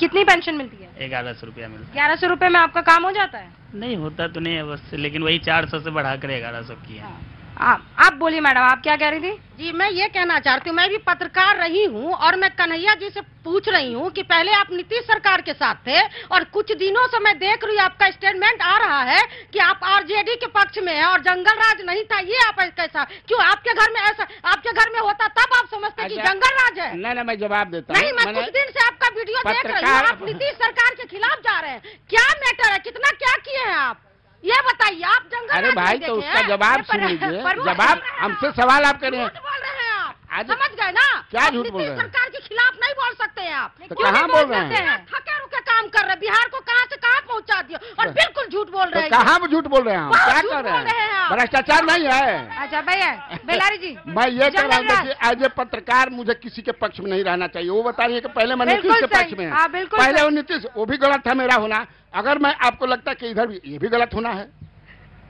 कितनी पेंशन मिलती है? 1100 रुपया मिलता है। 1100 रुपए में आपका काम हो जाता है? नहीं होता तो नहीं है बस, लेकिन वही 400 से बढ़ाकर 1100 की है। आप बोलिए मैडम, आप क्या कह रही थी? जी, मैं ये कहना चाहती हूँ, मैं भी पत्रकार रही हूँ और मैं कन्हैया जी से पूछ रही हूँ कि पहले आप नीतीश सरकार के साथ थे और कुछ दिनों से मैं देख रही हूँ आपका स्टेटमेंट आ रहा है कि आप आरजेडी के पक्ष में हैं और जंगल राज नहीं था। ये आप कैसा? क्यों आपके घर में ऐसा? आपके घर में होता तब आप समझते कि जंगल राज है? नहीं, मैं जवाब देता हूँ। नहीं, मैं कुछ दिन से आपका वीडियो देख रही हूँ, आप नीतीश सरकार के खिलाफ जा रहे हैं। क्या मैटर है? कितना क्या किए हैं आप? ये बताइए। आप जंगल अरे भाई, तो उसका जवाब सुन लीजिए। जवाब हमसे सवाल आप करें। झूठ बोल रहे हैं आप, समझ गए ना? क्या झूठ बोल रहे हैं? सरकार के खिलाफ नहीं बोल सकते हैं आप। तो कहाँ बोल रहे हैं? थके रुके काम कर रहे, बिहार को कहाँ से कहाँ पहुँचा दिया और बिल्कुल झूठ बोल रहे हैं। कहाँ झूठ बोल रहे हैं? हम क्या कर रहे हैं? भ्रष्टाचार नहीं है। अच्छा भैया बेलारी जी, मैं ये कह रहा हूँ, एज ए पत्रकार मुझे किसी के पक्ष में नहीं रहना चाहिए। वो बता रही है कि पहले मैं नीतीश के पक्ष में, पहले वो नीतीश, वो भी गलत था मेरा होना। अगर मैं आपको लगता है कि इधर भी ये भी गलत होना है,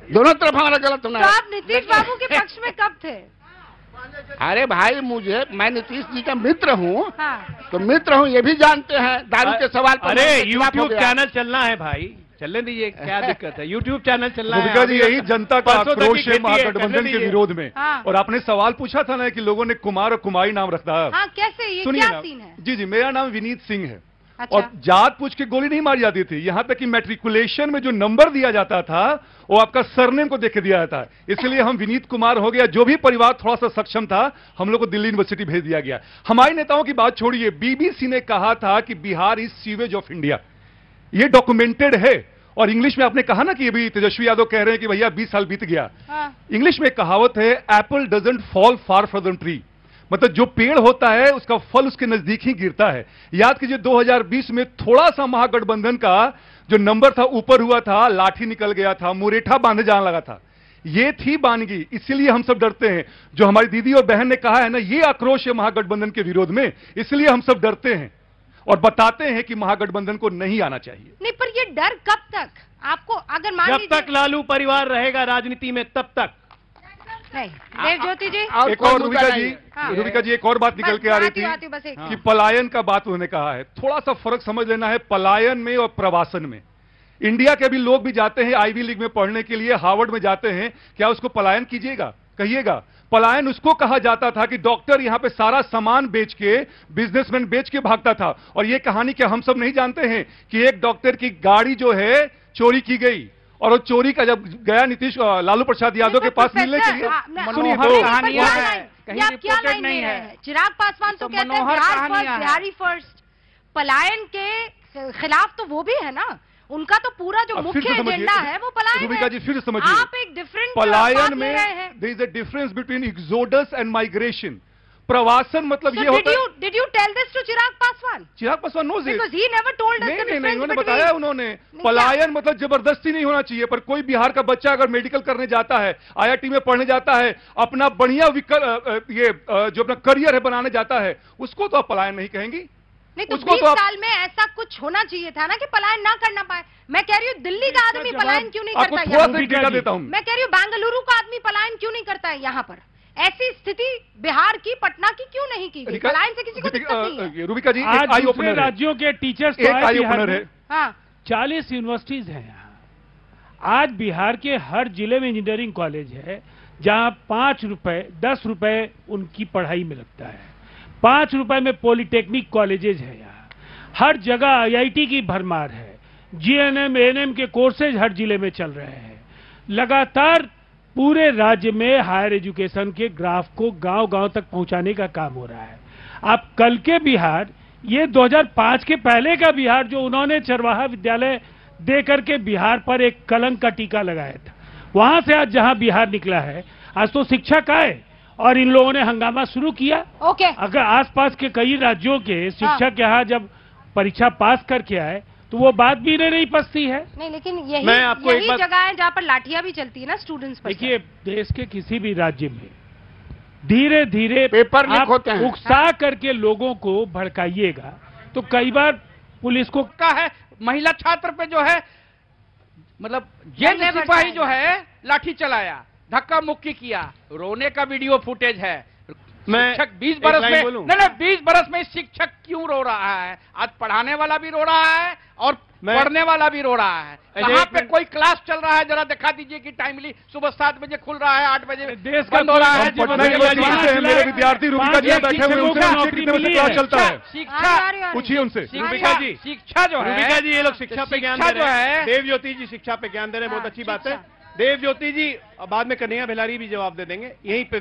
दोनों तरफ हमारा गलत होना है। तो आप नीतीश बाबू के पक्ष में कब थे? अरे भाई, मैं नीतीश जी का मित्र हूँ। हाँ। तो मित्र हूँ, ये भी जानते हैं दारू के सवाल पर। अरे यूट्यूब चैनल चलना है भाई, चलने दीजिए, क्या दिक्कत है? यूट्यूब चैनल चलना है। भूमिका जी, यही जनता का आक्रोश है महागठबंधन के विरोध में। हाँ। और आपने सवाल पूछा था ना कि लोगों ने कुमार और कुमारी नाम रखा है। हाँ, कैसे? ये सुनिए क्या ना। सीन है? जी, मेरा नाम विनीत सिंह है। अच्छा। और जात पूछ के गोली नहीं मारी जाती थी। यहाँ तक कि मैट्रिकुलेशन में जो नंबर दिया जाता था वो आपका सरनेम को देख के दिया जाता है। इसलिए हम विनीत कुमार हो गया। जो भी परिवार थोड़ा सा सक्षम था, हम लोग को दिल्ली यूनिवर्सिटी भेज दिया गया। हमारे नेताओं की बात छोड़िए, बीबीसी ने कहा था कि Bihar is sewage of India. ये डॉक्यूमेंटेड है। और इंग्लिश में आपने कहा ना कि अभी तेजस्वी यादव कह रहे हैं कि भैया 20 साल बीत गया। हाँ। इंग्लिश में कहावत है, Apple doesn't fall far from the tree. मतलब जो पेड़ होता है उसका फल उसके नजदीक ही गिरता है। याद कीजिए 2020 में थोड़ा सा महागठबंधन का जो नंबर था ऊपर हुआ था, लाठी निकल गया था, मुरेठा बांधे जाने लगा था। ये थी बानगी, इसीलिए हम सब डरते हैं। जो हमारी दीदी और बहन ने कहा है ना, ये आक्रोश है महागठबंधन के विरोध में, इसलिए हम सब डरते हैं और बताते हैं कि महागठबंधन को नहीं आना चाहिए। नहीं, पर ये डर कब तक? आपको अगर मान जब तक लालू परिवार रहेगा राजनीति में तब तक नहीं। देवज्योति जी, एक और रूबिका जी एक और बात निकल के आ रही थी बस एक कि पलायन का बात उन्होंने कहा है। थोड़ा सा फर्क समझ लेना है पलायन में और प्रवासन में। इंडिया के भी लोग भी जाते हैं आईवी लीग में पढ़ने के लिए, हार्वर्ड में जाते हैं, क्या उसको पलायन कीजिएगा? कहिएगा। पलायन उसको कहा जाता था कि डॉक्टर यहां पे सारा सामान बेच के, बिजनेसमैन बेच के भागता था। और ये कहानी क्या हम सब नहीं जानते हैं कि एक डॉक्टर की गाड़ी जो है चोरी की गई, और वो चोरी का जब गया नीतीश लालू प्रसाद यादव के पास मिलने के लिए, सुनिए तो कहानियां है, कहीं रिपोर्टेड नहीं है। चिराग पासवान तो कहते हैं बिहार फर्स्ट, बिहारी फर्स्ट। पलायन के खिलाफ तो वो भी है ना, उनका तो पूरा जो मुख्य एजेंडा है वो पलायन रूबिका जी फिर से समझिए, आप एक डिफरेंट पलायन में there is a difference between exodus and migration. प्रवासन मतलब ये होता है। Did you tell this to Chirag Paswan? Chirag Paswan knows it. Because he never told us the difference नहीं, उन्होंने between- बताया। उन्होंने पलायन मतलब जबरदस्ती नहीं होना चाहिए, पर कोई बिहार का बच्चा अगर मेडिकल करने जाता है, IIT में पढ़ने जाता है, अपना बढ़िया जो अपना करियर है बनाने जाता है, उसको तो आप पलायन नहीं कहेंगी। नहीं तो उसको 20 तो आप- साल में ऐसा कुछ होना चाहिए था ना कि पलायन ना करना पाए। मैं कह रही हूँ दिल्ली का आदमी पलायन क्यों नहीं आपको करता थोड़ा यहाँ? सा डेटा देता हूं। मैं कह रही हूँ बेंगलुरु का आदमी पलायन क्यों नहीं करता है यहाँ पर? ऐसी स्थिति बिहार की, पटना की क्यों नहीं की गई? पलायन से किसी को दिक्कत नहीं है। रूबिका जी, आज एक आई दूसरे ओपनर है, राज्यों के टीचर्स तो एक आए आई बिहार ओपनर में। है। हाँ 40 यूनिवर्सिटीज हैं यहाँ। आज बिहार के हर जिले में इंजीनियरिंग कॉलेज है, जहाँ 5 रुपए 10 रुपए उनकी पढ़ाई में लगता है। 5 रुपए में पॉलिटेक्निक कॉलेजेज है यहाँ। हर जगह IIT की भरमार है। GNM ANM के कोर्सेज हर जिले में चल रहे हैं। लगातार पूरे राज्य में हायर एजुकेशन के ग्राफ को गांव-गांव तक पहुंचाने का काम हो रहा है। आप कल के बिहार, ये 2005 के पहले का बिहार, जो उन्होंने चरवाहा विद्यालय दे करके बिहार पर एक कलंक का टीका लगाया था, वहां से आज जहां बिहार निकला है, आज तो शिक्षा का है। और इन लोगों ने हंगामा शुरू किया। ओके अगर आसपास के कई राज्यों के शिक्षक यहाँ जब परीक्षा पास करके आए तो वो बात भी नहीं पचती है। नहीं, लेकिन मैं आपको यही एक बात- जगह है जहाँ पर लाठियां भी चलती है ना स्टूडेंट्स पर। देखिए, देश के किसी भी राज्य में धीरे धीरे पेपर लीक आप होते हैं। उकसा करके लोगों को भड़काइएगा तो कई बार पुलिस को का है महिला छात्र पे जो है, मतलब जेल never सिपाही tried. जो है लाठी चलाया, धक्का मुक्की किया, रोने का वीडियो फुटेज है। मैं शिक्षक 20 एक बरस लाइन में बोलूं? नहीं 20 बरस में शिक्षक क्यों रो रहा है? आज पढ़ाने वाला भी रो रहा है और पढ़ने वाला भी रो रहा है। कहाँ पे कोई क्लास चल रहा है? जरा दिखा दीजिए कि टाइमली सुबह 7 बजे खुल रहा है, 8 बजे देश का बंद हो रहा है। हम पटना के यूनिवर्सिटी से हैं, मेरे विद्यार्थी रूबिका जी बैठे हुए हैं, उनसे पूछिए कितने बजे क्लास चलता है। शिक्षा पूछिए उनसे। रूबिका जी, शिक्षा जो है, रूबिका जी, ये लोग शिक्षा पे ज्ञान दे शिक्षा रहे जो हैं। है, देव ज्योति जी शिक्षा पे ज्ञान दे रहे हैं, बहुत अच्छी बात है। देव ज्योति जी, बाद में कन्हैया भिलारी भी जवाब दे देंगे, यहीं पे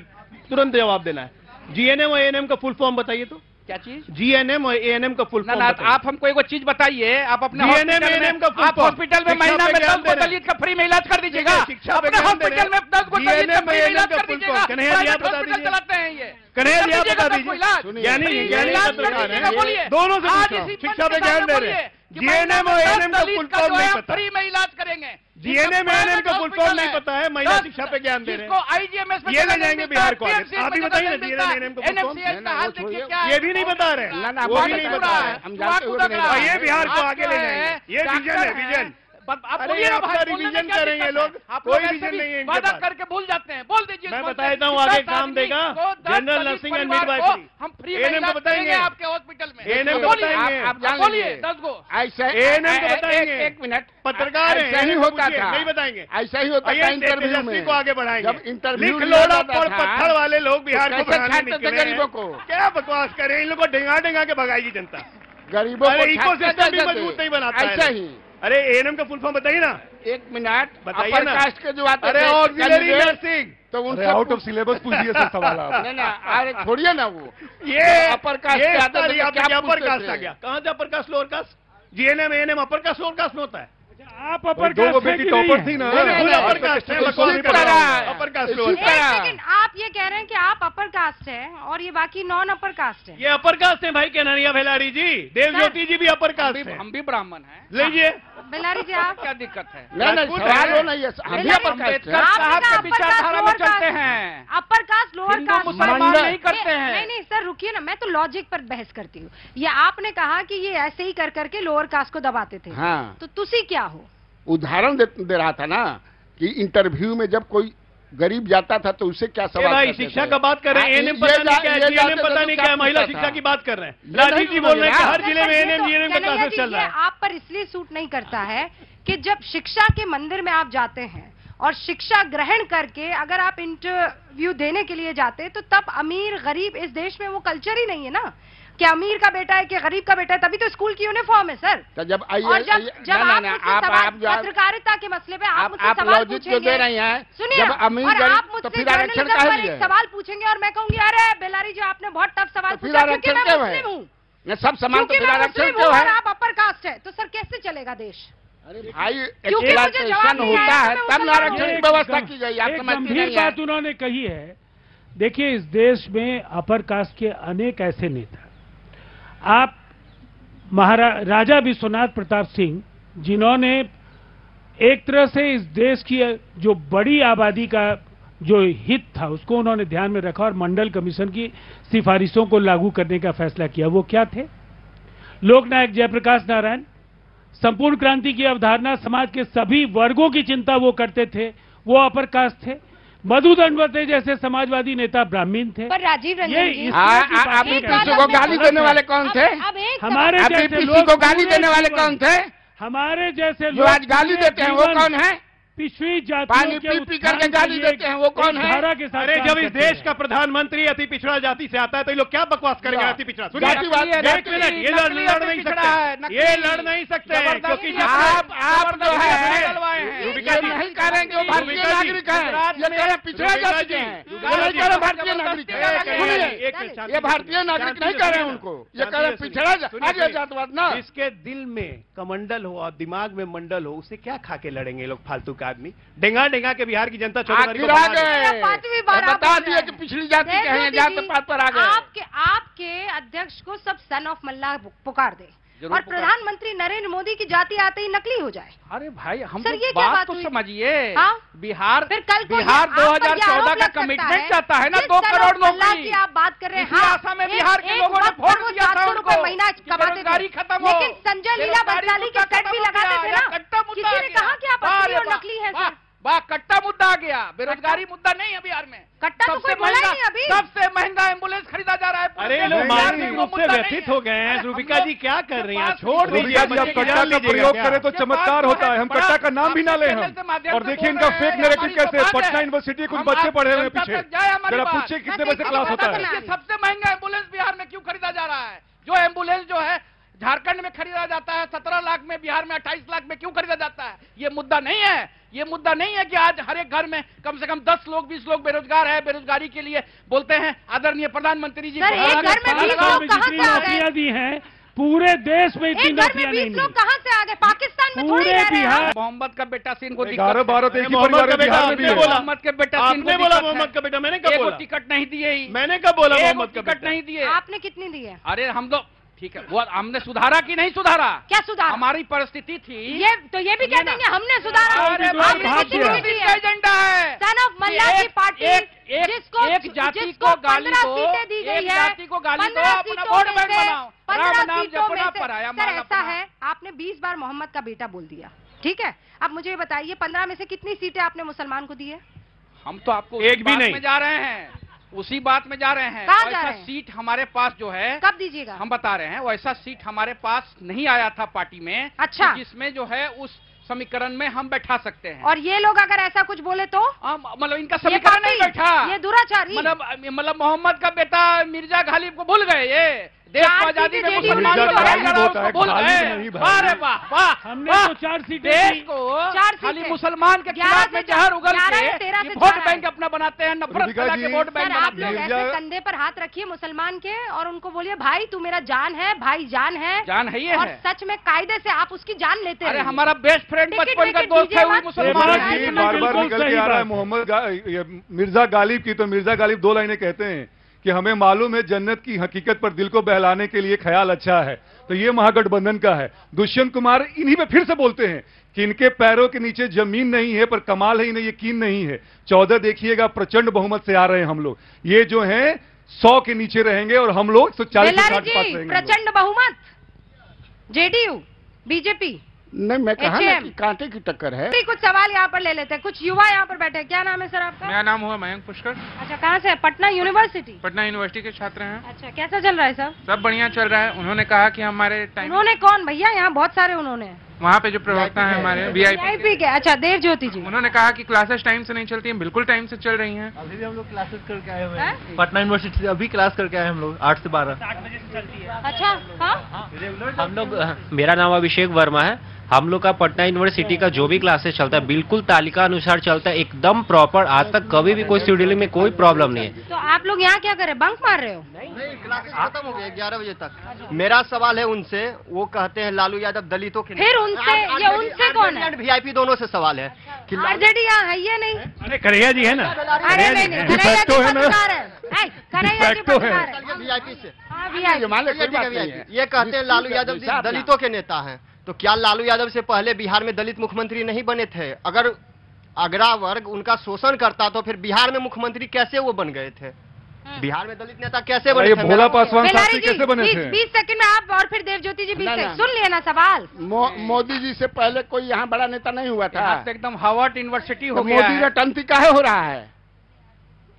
तुरंत जवाब देना है। GNM और ANM का फुल फॉर्म बताइए तो। क्या चीज? GNM और ANM का फुल ना फॉर्म ना, बताइए। आप हमको एगो चीज बताइए। आप अपने GNM, हॉस्पिटल में, ANM का फुल आप फॉर्म। हॉस्पिटल में शिक्षा महीना पे में ज्ञान 10 दे गो रहे हैं। दलित का फ्री में इलाज कर दीजिएगा। शिक्षा पे अपने ज्ञान दे रहे हॉस्पिटल में 10 गो दलित का GNM, फ्री में इलाज ANM का कर फुल दीजिएगा। फॉर्म। कन्हैया जी, आप प्राइवेट बता हॉस्पिटल दीजिए। चलाते हैं ये। कन्हैया जी, आप दीजिएगा बता सबको दीजिए। इलाज। ज्ञानी फ्री में ज्ञानी इलाज का कर सरकार दीजिएगा, है, बोलिए। दोनों से आज पूछ रहा हूं। इसी शिक्षा पे मंच ज्ञान में दे रहे बोलिए हैं। कि महीना GNM में और 10 ANM का दलित फुल का फॉर्म जो है नहीं हम पता। फ्री में इलाज करेंगे। GNM ANM का फुल फॉर्म नहीं पता है, महिला शिक्षा पे ज्ञान दे रहे हैं। जिसको IGMS में ये ले जनरल जाएंगे मिलता बिहार है, को आगे। PMCH आप ही में बताइए ना, जनरल मिलता है, GNM ANM का फुल फॉर्म। NMCH का हाल देखिए क्या है। ये भी नहीं बता रहे हैं। ना, ना, वो भी बात नहीं कर बता रहा रहे है। हैं। हम जानते हुए भी नहीं और बता ये रहे। बिहार को आप आगे जो ले है, जाएंगे। ये विजन है, डॉक्टर विजन। आप अरे बोलिए ना आपका भाई, बोलने में रिवीजन क्या करेंगे दिक्कत लोग, है? आप कोई लोग ऐसे रिवीजन भी नहीं है इनके वादा पास। करके भूल जाते हैं। बोल दीजिए। मैं बोल बता देता हूं, दीजिए। आगे 10 काम आदमी देगा। को, 10 जनरल दलित नर्सिंग एंड परिवार को मिडवाइफरी। हम फ्री में ANM को इलाज बताएंगे। करेंगे आपके हॉस्पिटल में। ANM को बोलिए, बताएंगे। आप जान बोलिए लीजिए। 10 गो। ऐसा ANM को बताएंगे। एक मिनट, पत्रकार हैं, ऐसा ही ANM को होता पूछिए, था। नहीं बताएंगे। ऐसा ही होता था आइए इंटरव्यू तेजस्वी में। को आगे बढ़ाएंगे। जब इंटरव्यू लिख लिया लोड़ा जाता और था, पत्थर वाले लोग बिहार को कैसे बढ़ाने छांटते थे निकले गरीबों हैं। को? क्या बकवास करें, इन लोगों को ढेंगा ढेंगा के भगाएगी जनता। गरीबों को अरे इको छांटते सिस्टम भी थे। मजबूत नहीं बनाता है। ऐसा ही। अरे ANM का फुल फॉर्म बताइए ना। एक मिनट, बताइए अपर ना। कास्ट के जो आते अरे थे ऑक्सिलरी कैंडिडेट, नर्सिंग। तो अरे उनसे आउट ऑफ सिलेबस पूछ दिए सर सवाल आप। नहीं ना, अरे छोड़िए ना वो। ये अपर कास्ट ये के आते थे तो यहाँ पे क्या अपर पूछते कास्ट थे? आ गया। कहाँ से अपर caste lower caste? GNM ANM अपर कास्ट लोअर कास्ट में होता है। आप अपर दो कास्ट बेटी की टॉपर नहीं थी है। ना। फुल अपर कास्ट है, इसी बकवास कर तरह रहा है। हूं। अपर कास्ट इसी लोअर तरह। एक सेकंड, आप ये कह रहे हैं कि आप अपर कास्ट है और ये बाकी नॉन अपर कास्ट है। ये अपर कास्ट है भाई कन्हैया भिलारी जी। देव ज्योति जी भी अपर कास्ट है। हम भी ब्राह्मण हैं। लीजिए। बिलारी जी आप क्या दिक्कत है? नहीं नहीं, राजपूत सवाल है। हो नहीं है, हम भी बिलारी- अपर कास्ट अम्बेडकर हैं। आपने साहब कहा के अपर विचारधारा कास्ट, में लोअर चलते कास्ट। हैं। Upper caste lower Hindu caste मुसलमान मंडल। नहीं करते हैं। नहीं नहीं सर, रुकिए ना, मैं तो लॉजिक पर बहस करती हूँ। ये आपने कहा कि ये ऐसे ही कर करके लोअर कास्ट को दबाते थे। हाँ, तो तुसी क्या हो? उदाहरण दे रहा था ना कि इंटरव्यू में जब कोई गरीब जाता था तो उसे क्या ए सवाल भाई, करते शिक्षा थे? का बात कर रहे हैं। हाँ, ANM ये पता नहीं जा- क्या है, ये GNM जाते पता थे नहीं तो क्या है, महिला पूछता शिक्षा था? की बात कर रहे हैं। ये राजीव नहीं जी बोल रहे हैं कि समझ हर जिले में ANM GNM का कन्हैया क्लासेस जी, चल रहा ये है। आप पर इसलिए सूट नहीं करता है कि जब शिक्षा के मंदिर में आप जाते हैं और शिक्षा ग्रहण करके अगर आप इंटरव्यू देने के लिए जाते तो तब अमीर गरीब इस देश में वो कल्चर ही नहीं है ना कि अमीर का बेटा है कि गरीब का बेटा है, तभी तो स्कूल की यूनिफॉर्म है सर। तो जब और जब आप मुझसे सवाल पत्रकारिता के मसले पे आप मुझसे सवाल पूछेंगे, सुनिए, और आप मुझसे जर्नलिज्म पर एक सवाल पूछेंगे और मैं कहूंगी अरे बेलारी जी आपने बहुत टफ सवाल पूछा क्योंकि मैं मुस्लिम हूँ, सब समान तो फिर आरक्षण क्यों और है? आप अपर कास्ट है, तो सर कैसे चलेगा देश? अरे भाई एक्सप्लॉयटेशन होता है तब आरक्षण की व्यवस्था की गई। आप समझती नहीं है? बात उन्होंने कही है। देखिए इस देश में अपर कास्ट के अनेक ऐसे नेता, आप राजा विश्वनाथ प्रताप सिंह जिन्होंने एक तरह से इस देश की जो बड़ी आबादी का जो हित था उसको उन्होंने ध्यान में रखा और मंडल कमीशन की सिफारिशों को लागू करने का फैसला किया। वो क्या थे? लोकनायक जयप्रकाश नारायण, संपूर्ण क्रांति की अवधारणा, समाज के सभी वर्गों की चिंता वो करते थे, वो अपर कास्ट थे। मधु दंडवते जैसे समाजवादी नेता ब्राह्मीण थे। पर राजीव रंजन जी, अभी पीसी को गाली देने वाले कौन थे? हमारे जैसे पीसी को गाली देने वाले कौन थे? हमारे जैसे जो आज गाली देते हैं वो कौन है? पिछड़ी जातियों पानी के पी करके गाली देते हैं वो कौन है? अरे जब इस देश का प्रधानमंत्री अति पिछड़ा जाति से आता है तो ये लोग क्या बकवास करेंगे? अति पिछड़ा एक मिनट, ये लड़ नहीं सकते, ये लड़ नहीं सकते क्योंकि आप जो है नहीं करेंगे वो भारतीय नागरिक है, ये कह रहे पिछड़ा जाति है, ये नहीं कह रहे भारतीय नागरिक है, ये भारतीय नागरिक नहीं कह रहे उनको, ये कह रहे पिछड़ा जातिवाद ना। इसके दिल में कमंडल हो और दिमाग में मंडल हो, उसे क्या खा के लड़ेंगे लोग फालतू का आदमी? डेंगा डेंगा के बिहार की जनता बता दिए कि पिछड़ी जाति के हैं, जात पात पर आ गए। आपके अध्यक्ष को सब सन ऑफ मल्ला पुकार दे और प्रधानमंत्री नरेंद्र मोदी की जाति आते ही नकली हो जाए। अरे भाई हम सर, ये बात तो समझिए। बिहार 2014 का कमिटमेंट चाहता है ना 2 करोड़ नौकरी की आप बात कर रहे हैं। आशा में बिहार के लोगों ने वोट दिया था उनको, महीना कमाते थे, खत्म हो, लेकिन संजय लीला बंसाली के सेट भी लगाते थे ना। किसी ने कहा कि आप असली और नकली हैं सर? वाह, कट्टा मुद्दा आ गया। बेरोजगारी मुद्दा नहीं है बिहार में। कट्टा तो कोई बोला ही नहीं अभी। सबसे महंगा एम्बुलेंस खरीदा जा रहा है। अरे लोग मानसिक रूप से व्यथित हो गए हैं। रूबिका जी क्या कर रही हैं? छोड़ दीजिए। आप कट्टा का प्रयोग करें तो चमत्कार होता है। हम कट्टा का नाम भी ना लें हम। और देखिए इनका फेक नैरेटिव कैसे। पटना यूनिवर्सिटी कुछ बच्चे पढ़े हुए पीछे, जरा पूछिए कितने बजे क्लास होता है। सबसे महंगा एम्बुलेंस बिहार में क्यों खरीदा जा रहा है? जो एम्बुलेंस जो है झारखंड में खरीदा जाता है 17 लाख में, बिहार में 28 लाख में क्यों खरीदा जाता है? ये मुद्दा नहीं है। ये मुद्दा नहीं है कि आज हर एक घर में कम से कम 10 लोग 20 लोग बेरोजगार है। बेरोजगारी के लिए बोलते हैं आदरणीय प्रधानमंत्री जी। एक घर में 20 लोग कहां से आ गए? दी हैं पूरे देश में इतनी नौकरियां नहीं। 20 लोग कहां से आ गए? पाकिस्तान में थोड़ी रह रहे हैं। मोहम्मद का बेटा सीन को 11-12 एक ही परिवार में बिहार में भी है। मोहम्मद के बेटा सीन को बोला मोहम्मद का बेटा, मैंने कब बोला? टिकट नहीं दिए। मैंने कब बोला मोहम्मद का टिकट नहीं दिए? आपने कितनी दी है? अरे हम तो ठीक है, वो हमने सुधारा कि नहीं सुधारा? क्या सुधारा? हमारी परिस्थिति थी ये तो ये भी कह देंगे हमने सुधारा। एजेंडा है सन ऑफ मल्ला की पार्टी जिसको एक जाति को गाली दो, सीटें दी गई है, 15 सीटों में से ऐसा है आपने 20 बार मोहम्मद का बेटा बोल दिया। ठीक है, अब मुझे बताइए 15 में से कितनी सीटें आपने मुसलमान को दी है? हम तो आपको एक भी नहीं में जा रहे हैं, उसी बात में जा रहे हैं। वैसा सीट हमारे पास जो है कब दीजिएगा? हम बता रहे हैं वैसा सीट हमारे पास नहीं आया था पार्टी में। अच्छा, जिसमें जो है उस समीकरण में हम बैठा सकते हैं। और ये लोग अगर ऐसा कुछ बोले तो मतलब इनका समीकरण नहीं बैठा। ये दुराचारी मतलब मोहम्मद का बेटा मिर्जा गालिब को भूल गए। ये देश को आजादी में मुसलमान भूल गए। अरे वाह वाह, हमने तो 4 सीटें देश को खाली मुसलमान के खिलाफ में जहर उगल के वोट बैंक अपना बनाते हैं, नफरत फैला के वोट बैंक बनाते हैं। ऐसे कंधे पर हाथ रखिए मुसलमान के और उनको बोलिए भाई तू मेरा जान है, भाई जान है, जान है ये और सच में कायदे से आप उसकी जान लेते हैं। अरे हमारा बेस्ट फ्रेंड बचपन का दोस्त है वो मुसलमान। बार-बार निकल के आ रहा है मोहम्मद मिर्जा गालिब की। तो मिर्जा गालिब 2 लाइनें कहते हैं कि हमें मालूम है जन्नत की हकीकत पर दिल को बहलाने के लिए ख्याल अच्छा है। तो ये महागठबंधन का है। दुष्यंत कुमार इन्हीं पे फिर से बोलते हैं कि इनके पैरों के नीचे जमीन नहीं है, पर कमाल है इन्हें यकीन नहीं है। 14 देखिएगा प्रचंड बहुमत से आ रहे हैं हम लोग। ये जो हैं 100 के नीचे रहेंगे और हम लोग 140 के पास रहेंगे। प्रचंड बहुमत जेडीयू बीजेपी नहीं, मैं कहा ना कि कांटे की टक्कर है। कुछ सवाल यहाँ पर ले लेते हैं। कुछ युवा यहाँ पर बैठे हैं। क्या नाम है सर आपका? मेरा नाम हुआ मयंक पुष्कर। अच्छा, कहाँ से? पटना यूनिवर्सिटी। पटना यूनिवर्सिटी के छात्र हैं। अच्छा, कैसा चल रहा है सर? सब बढ़िया चल रहा है। उन्होंने कहा कि हमारे टाइम। उन्होंने कौन भैया? यहाँ बहुत सारे उन्होंने। वहाँ पे जो प्रवक्ता है हमारे वीआईपी के, अच्छा देव ज्योति जी, उन्होंने कहा कि क्लासेस टाइम से नहीं चलती हैं, बिल्कुल टाइम से चल रही हैं। अभी भी हम लोग क्लासेस करके आए हुए हैं, पटना यूनिवर्सिटी से अभी क्लास करके आए हम लोग 8 से 12 बजे से चलती है। अच्छा हाँ, हम लोग, मेरा नाम अभिषेक वर्मा है। हम लोग का पटना यूनिवर्सिटी का जो भी क्लासेस चलता है बिल्कुल तालिका अनुसार चलता है, एकदम प्रॉपर। आज तक कभी भी कोई शेड्यूलिंग में कोई प्रॉब्लम नहीं है। तो आप लोग यहाँ क्या कर रहे हैं, बंक मार रहे हो? नहीं, क्लासेस खत्म हो गए 11 बजे तक। मेरा सवाल है उनसे, वो कहते हैं लालू यादव दलितों के, फिर उनसे, ये उनसे कौन है? वीआईपी दोनों से सवाल है कि आरजेडी यहाँ है ये नहीं? अरे कन्हैया जी है ना, अरे नहीं, कन्हैया जी पत्रकार है, कन्हैया जी पत्रकार है वीआईपी से। हाँ वीआईपी, ये कहते हैं लालू यादव दलितों के नेता हैं, तो क्या लालू यादव से पहले बिहार में दलित मुख्यमंत्री नहीं बने थे? अगर अगरा वर्ग उनका शोषण करता तो फिर बिहार में मुख्यमंत्री कैसे वो बन गए थे? बिहार में दलित नेता कैसे बने थे? भोला पासवान शास्त्री कैसे बने थे? 20 सेकंड में आप, और फिर देव ज्योति जी 20 सेकंड सुन लिए ना सवाल। मोदी जी से पहले कोई यहाँ बड़ा नेता नहीं हुआ था। एकदम हार्वर्ड यूनिवर्सिटी हो गया मोदी का टंती काहे हो रहा है?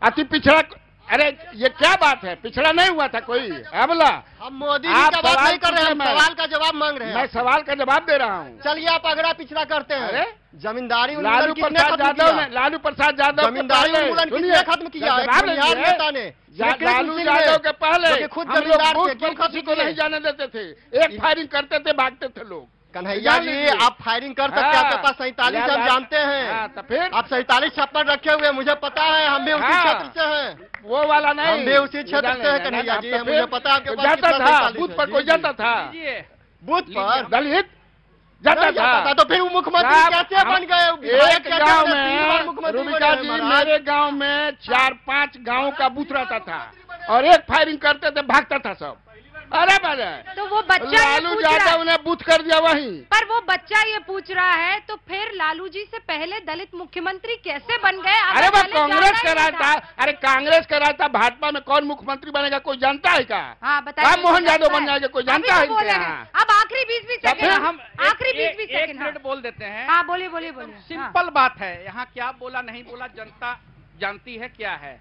अति पिछड़ा, अरे ये क्या बात है? पिछड़ा नहीं हुआ था कोई? बोला हम मोदी जी का बात नहीं कर रहे हैं, सवाल का जवाब मांग रहे हैं। मैं सवाल का जवाब दे रहा हूँ। चलिए आप अगरा पिछड़ा करते हैं। अरे जमींदारी लालू प्रसाद यादव ने, लालू प्रसाद यादव जमींदारी उन्मूलन किसने खत्म किया? बिहार नेता ने, लालू यादव के पहले खुद जमींदार किसी को नहीं जाने देते थे, एक फायरिंग करते थे, भागते थे लोग। कन्हैया जी आप फायरिंग कर सकते हैं, आपके पास 47 हम जानते हैं। तो फिर आप 47 छप्पर रखे हुए, मुझे पता है, हम भी उसी क्षेत्र से हैं। वो वाला नहीं, हम भी उसी क्षेत्र से हैं कन्हैया जी, मुझे पता है आपके पास जाता था बूथ पर, कोई जाता था बूथ पर, दलित जाता था, तो फिर वो मुख्यमंत्री कैसे बन गए? एक गांव में रूबिका जी, मेरे गांव में 4-5 गांव का बूथ रहता था और एक फायरिंग करते थे, भागता था सब। अरे तो वो बच्चा लालू यादव ने बूथ कर दिया वहीं पर। वो बच्चा ये पूछ रहा है तो फिर लालू जी से पहले दलित मुख्यमंत्री कैसे बन गए? अरे वो कांग्रेस कर रहा था, अरे कांग्रेस कर रहा था, भाजपा में कौन मुख्यमंत्री बनेगा कोई जानता है क्या? हाँ बताइए, मोहन यादव बन जाएगा कोई जानता है क्या? अब आखिरी 20 सेकंड, हम आखिरी 20 सेकंड एक मिनट बोल देते हैं। हाँ बोलिए बोलिए बोलिए। सिंपल बात है, यहाँ क्या बोला नहीं बोला जनता जानती है क्या है।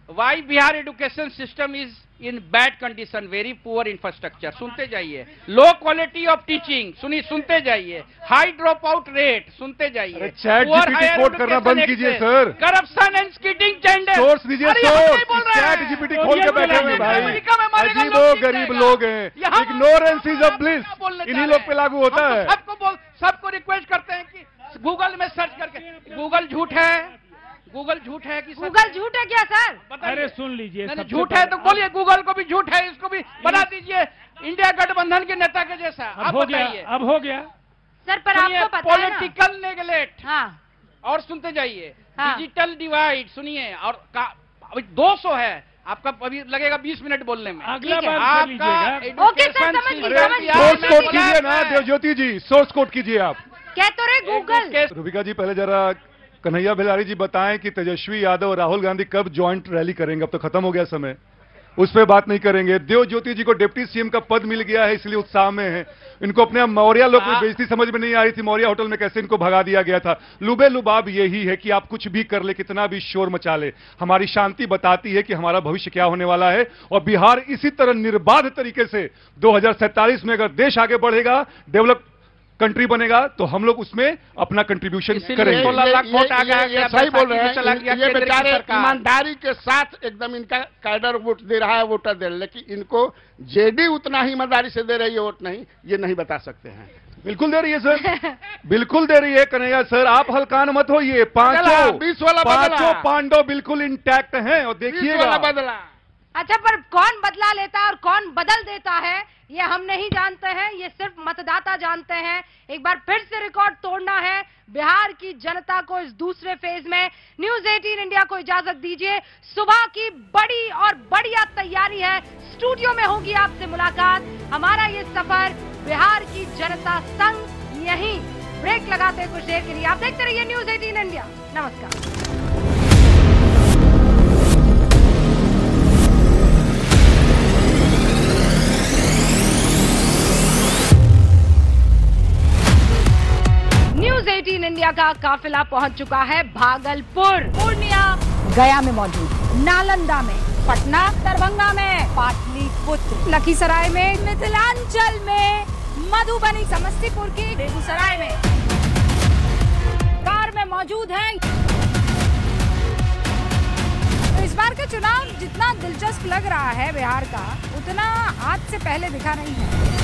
Why Bihar education system is in bad condition, very poor infrastructure, सुनते जाइए। लो क्वालिटी ऑफ टीचिंग, सुनते जाइए। हाई ड्रॉप आउट रेट, सुनते जाइए। चैट जीपीटी कोड करना बंद कीजिए sir. Corruption and skidding gender. Source दीजिए, सोर्स। चैट जीपीटी खोल के बैठे हुए भाई, अजीबो गरीब लोग हैं। इग्नोरेंस इज अ ब्लिस, इन्हीं लोग पे लागू होता है। सबको रिक्वेस्ट करते हैं कि गूगल में सर्च करके, गूगल झूठ है, गूगल झूठ है कि गूगल झूठ है क्या सर? अरे सुन लीजिए, झूठ है तो बोलिए, गूगल को भी झूठ है, इसको भी बना दीजिए इंडिया गठबंधन के नेता के जैसा। अब हो गया सर, पर आपको पता है ना पॉलिटिकल नेगलेक्ट। हाँ, और सुनते जाइए। हाँ। डिजिटल डिवाइड सुनिए, और अभी 200 है आपका, अभी लगेगा 20 मिनट बोलने में। अगला बार कर लीजिएगा। ओके सर, समझ लीजिए। सोर्स कोड कीजिए ना देवज्योति जी, सोर्स कोड कीजिए आप। कह तो रहे गूगल। रूबिका जी पहले जरा कन्हैया बेलारी जी बताएं कि तेजस्वी यादव और राहुल गांधी कब ज्वाइंट रैली करेंगे? अब तो खत्म हो गया समय, उस पर बात नहीं करेंगे। देव ज्योति जी को डिप्टी सीएम का पद मिल गया है, इसलिए उत्साह में है। इनको अपने मौर्या लोग में बेइज्जती समझ में नहीं आ रही थी, मौर्या होटल में कैसे इनको भगा दिया गया था। लुबे लुबाब यही है कि आप कुछ भी कर ले, कितना भी शोर मचा ले, हमारी शांति बताती है कि हमारा भविष्य क्या होने वाला है। और बिहार इसी तरह निर्बाध तरीके से 2047 में अगर देश आगे बढ़ेगा, डेवलप कंट्री बनेगा, तो हम लोग उसमें अपना कंट्रीब्यूशन करेंगे। ये सही बोल रहे हैं, ये बेचारे ईमानदारी के साथ एकदम इनका कैडर वोट दे रहा है, वोटर दे रहा है, लेकिन इनको जेडी उतना ही ईमानदारी से दे रही है वोट, नहीं ये नहीं बता सकते हैं। बिल्कुल दे रही है सर, बिल्कुल दे रही है कन्हैया सर, आप हल्कान मत होइए। पांचों पांडव बिल्कुल इंटैक्ट हैं, और देखिएगा बदला। अच्छा, पर कौन बदला लेता है और कौन बदल देता है ये हम नहीं जानते हैं, ये सिर्फ मतदाता जानते हैं। एक बार फिर से रिकॉर्ड तोड़ना है बिहार की जनता को इस दूसरे फेज में। न्यूज़ 18 इंडिया को इजाजत दीजिए, सुबह की बड़ी और बढ़िया तैयारी है, स्टूडियो में होगी आपसे मुलाकात। हमारा ये सफर बिहार की जनता संग यहीं ब्रेक लगाते कुछ देर के लिए। आप देखते रहिए न्यूज़ 18 इंडिया। नमस्कार। न्यूज़ 18 इंडिया का काफिला पहुंच चुका है भागलपुर, पूर्णिया, गया में मौजूद, नालंदा में, पटना, दरभंगा में, पाटलिपुत्र, लखीसराय में, मिथिलांचल में, मधुबनी समस्तीपुर की बेगूसराय में कार में मौजूद हैं। तो इस बार का चुनाव जितना दिलचस्प लग रहा है बिहार का, उतना आज से पहले दिखा नहीं है।